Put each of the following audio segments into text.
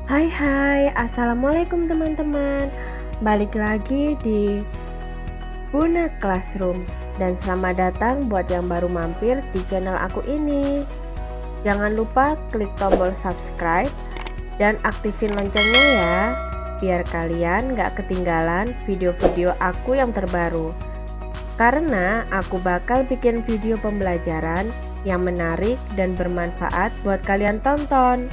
Hai, Assalamualaikum teman-teman. Balik lagi di Buna Classroom. Dan selamat datang buat yang baru mampir di channel aku ini. Jangan lupa klik tombol subscribe dan aktifin loncengnya ya, biar kalian gak ketinggalan video-video aku yang terbaru. Karena aku bakal bikin video pembelajaran yang menarik dan bermanfaat buat kalian tonton.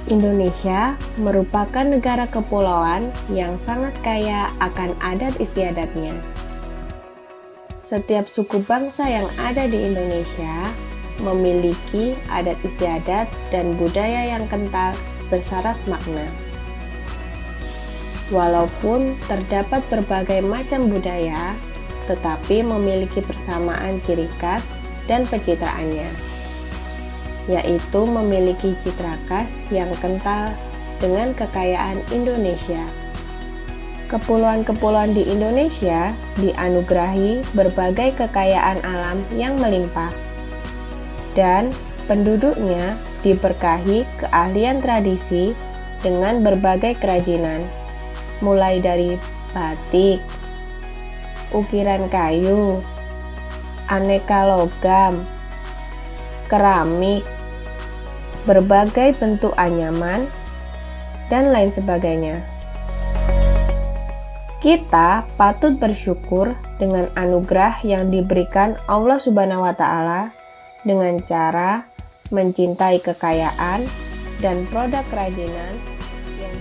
Indonesia merupakan negara kepulauan yang sangat kaya akan adat istiadatnya. Setiap suku bangsa yang ada di Indonesia memiliki adat istiadat dan budaya yang kental bersyarat makna. Walaupun terdapat berbagai macam budaya, tetapi memiliki persamaan ciri khas dan pencitraannya, yaitu memiliki citra khas yang kental dengan kekayaan Indonesia. Kepulauan-kepulauan di Indonesia dianugerahi berbagai kekayaan alam yang melimpah, dan penduduknya diberkahi keahlian tradisi dengan berbagai kerajinan, mulai dari batik, ukiran kayu, aneka logam, keramik, berbagai bentuk anyaman, dan lain sebagainya. Kita patut bersyukur dengan anugerah yang diberikan Allah Subhanahu wa Ta'ala dengan cara mencintai kekayaan dan produk kerajinan yang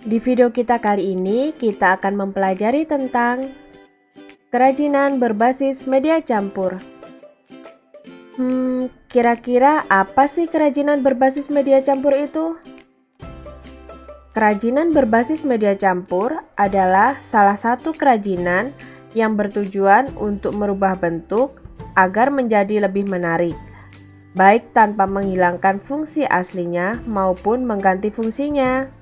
Di video kita kali ini, kita akan mempelajari tentang kerajinan berbasis media campur. Kira-kira apa sih kerajinan berbasis media campur itu? Kerajinan berbasis media campur adalah salah satu kerajinan yang bertujuan untuk merubah bentuk agar menjadi lebih menarik, baik tanpa menghilangkan fungsi aslinya maupun mengganti fungsinya.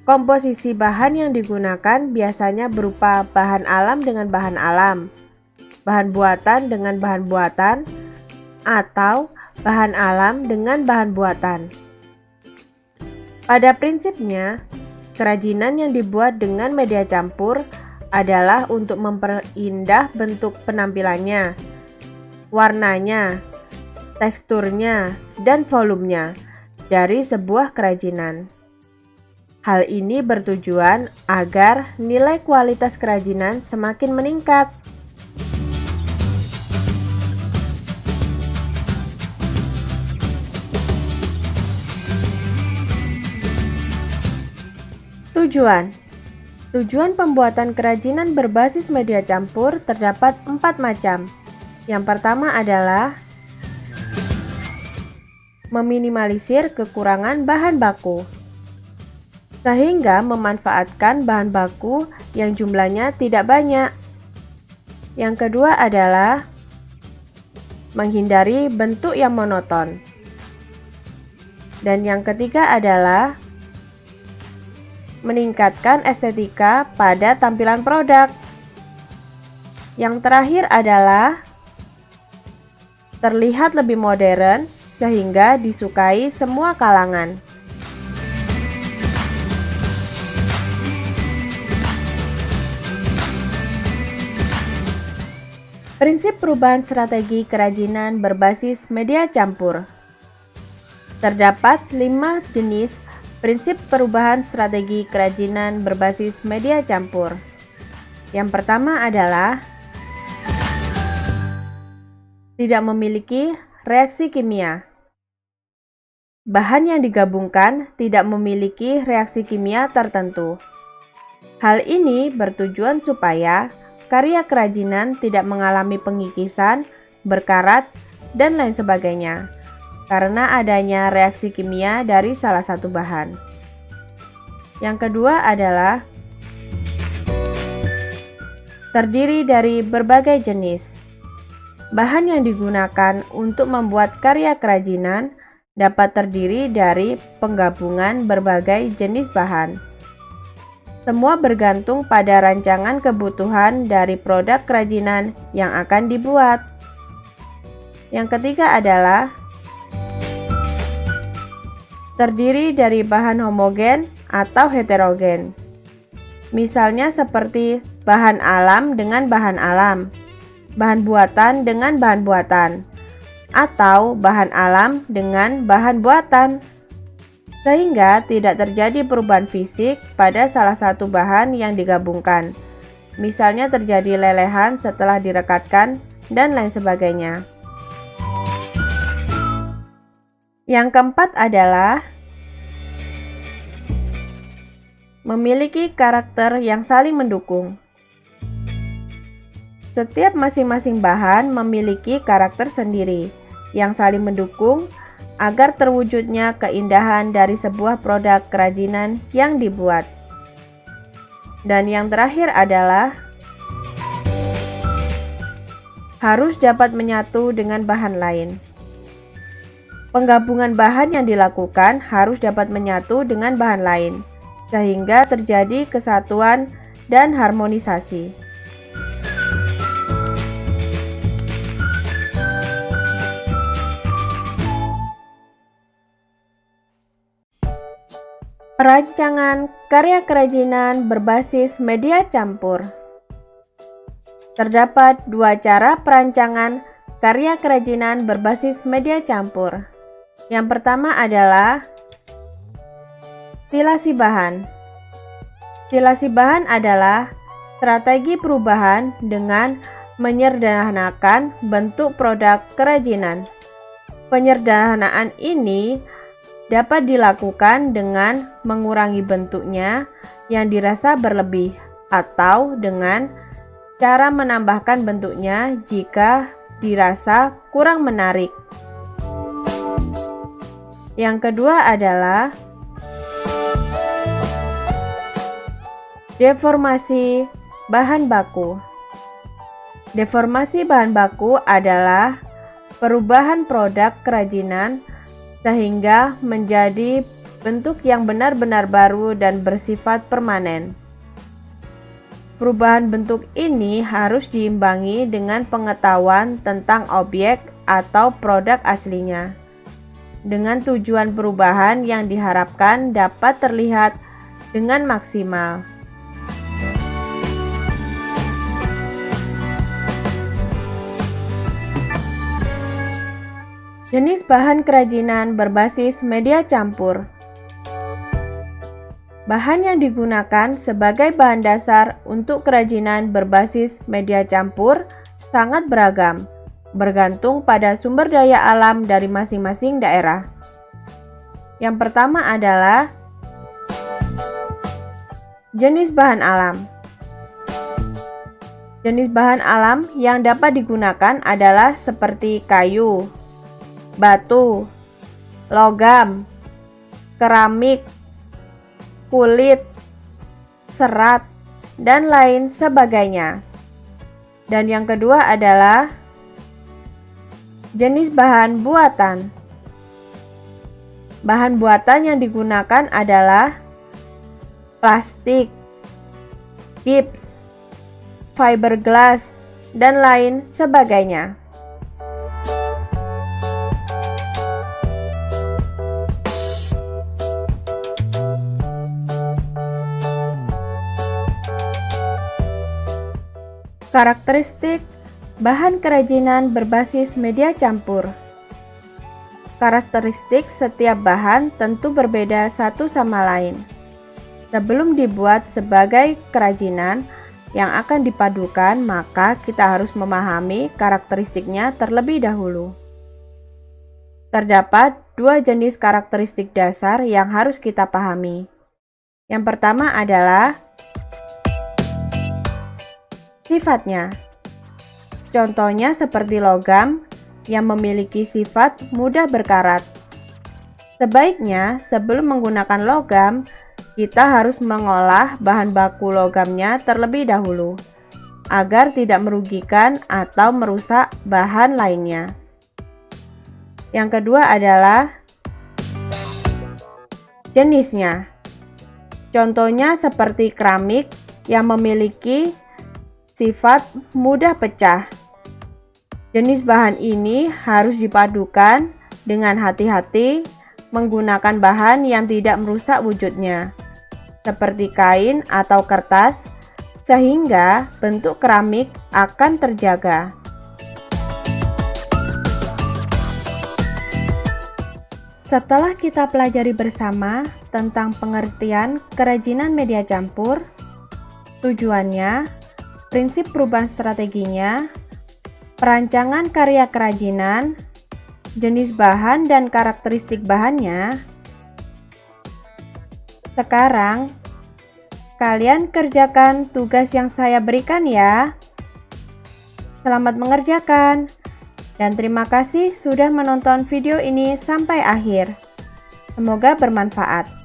Komposisi bahan yang digunakan biasanya berupa bahan alam dengan bahan alam, bahan buatan dengan bahan buatan, atau bahan alam dengan bahan buatan. Pada prinsipnya, kerajinan yang dibuat dengan media campur adalah untuk memperindah bentuk penampilannya, warnanya, teksturnya, dan volumenya dari sebuah kerajinan. Hal ini bertujuan agar nilai kualitas kerajinan semakin meningkat. Tujuan pembuatan kerajinan berbasis media campur terdapat 4 macam. Yang pertama adalah meminimalisir kekurangan bahan baku, sehingga memanfaatkan bahan baku yang jumlahnya tidak banyak. Yang kedua adalah menghindari bentuk yang monoton. Dan yang ketiga adalah meningkatkan estetika pada tampilan produk. Yang terakhir adalah terlihat lebih modern sehingga disukai semua kalangan. Prinsip perubahan strategi kerajinan berbasis media campur. Terdapat 5 jenis prinsip perubahan strategi kerajinan berbasis media campur. Yang pertama adalah tidak memiliki reaksi kimia. Bahan yang digabungkan tidak memiliki reaksi kimia tertentu. Hal ini bertujuan supaya karya kerajinan tidak mengalami pengikisan, berkarat, dan lain sebagainya, karena adanya reaksi kimia dari salah satu bahan. Yang kedua adalah terdiri dari berbagai jenis. Bahan yang digunakan untuk membuat karya kerajinan dapat terdiri dari penggabungan berbagai jenis bahan. Semua bergantung pada rancangan kebutuhan dari produk kerajinan yang akan dibuat. Yang ketiga adalah terdiri dari bahan homogen atau heterogen. Misalnya seperti bahan alam dengan bahan alam, bahan buatan dengan bahan buatan, atau bahan alam dengan bahan buatan. Sehingga tidak terjadi perubahan fisik pada salah satu bahan yang digabungkan. Misalnya terjadi lelehan setelah direkatkan dan lain sebagainya. Yang keempat adalah memiliki karakter yang saling mendukung. Setiap masing-masing bahan memiliki karakter sendiri yang saling mendukung agar terwujudnya keindahan dari sebuah produk kerajinan yang dibuat. Dan yang terakhir adalah harus dapat menyatu dengan bahan lain. Penggabungan bahan yang dilakukan harus dapat menyatu dengan bahan lain, sehingga terjadi kesatuan dan harmonisasi. Perancangan karya kerajinan berbasis media campur. Terdapat dua cara perancangan karya kerajinan berbasis media campur. Yang pertama adalah stilasi bahan. Stilasi bahan adalah strategi perubahan dengan menyederhanakan bentuk produk kerajinan. Penyederhanaan ini dapat dilakukan dengan mengurangi bentuknya yang dirasa berlebih atau dengan cara menambahkan bentuknya jika dirasa kurang menarik. Yang kedua adalah deformasi bahan baku. Deformasi bahan baku adalah perubahan produk kerajinan sehingga menjadi bentuk yang benar-benar baru dan bersifat permanen. Perubahan bentuk ini harus diimbangi dengan pengetahuan tentang objek atau produk aslinya, dengan tujuan perubahan yang diharapkan dapat terlihat dengan maksimal. Jenis bahan kerajinan berbasis media campur. Bahan yang digunakan sebagai bahan dasar untuk kerajinan berbasis media campur sangat beragam, bergantung pada sumber daya alam dari masing-masing daerah. Yang pertama adalah jenis bahan alam. Jenis bahan alam yang dapat digunakan adalah seperti kayu, batu, logam, keramik, kulit, serat, dan lain sebagainya. Dan yang kedua adalah jenis bahan buatan. Bahan buatan yang digunakan adalah plastik, gips, fiberglass, dan lain sebagainya. Karakteristik bahan kerajinan berbasis media campur. Karakteristik setiap bahan tentu berbeda satu sama lain. Sebelum dibuat sebagai kerajinan yang akan dipadukan, maka kita harus memahami karakteristiknya terlebih dahulu. Terdapat dua jenis karakteristik dasar yang harus kita pahami. Yang pertama adalah sifatnya. Contohnya seperti logam yang memiliki sifat mudah berkarat. Sebaiknya sebelum menggunakan logam, kita harus mengolah bahan baku logamnya terlebih dahulu. agar tidak merugikan atau merusak bahan lainnya. Yang kedua adalah jenisnya. Contohnya seperti keramik yang memiliki sifat mudah pecah. Jenis bahan ini harus dipadukan dengan hati-hati menggunakan bahan yang tidak merusak wujudnya, seperti kain atau kertas, sehingga bentuk keramik akan terjaga. Setelah kita pelajari bersama tentang pengertian kerajinan media campur, tujuannya, prinsip perubahan strateginya, perancangan karya kerajinan, jenis bahan dan karakteristik bahannya, sekarang kalian kerjakan tugas yang saya berikan ya. Selamat mengerjakan. Dan terima kasih sudah menonton video ini sampai akhir. Semoga bermanfaat.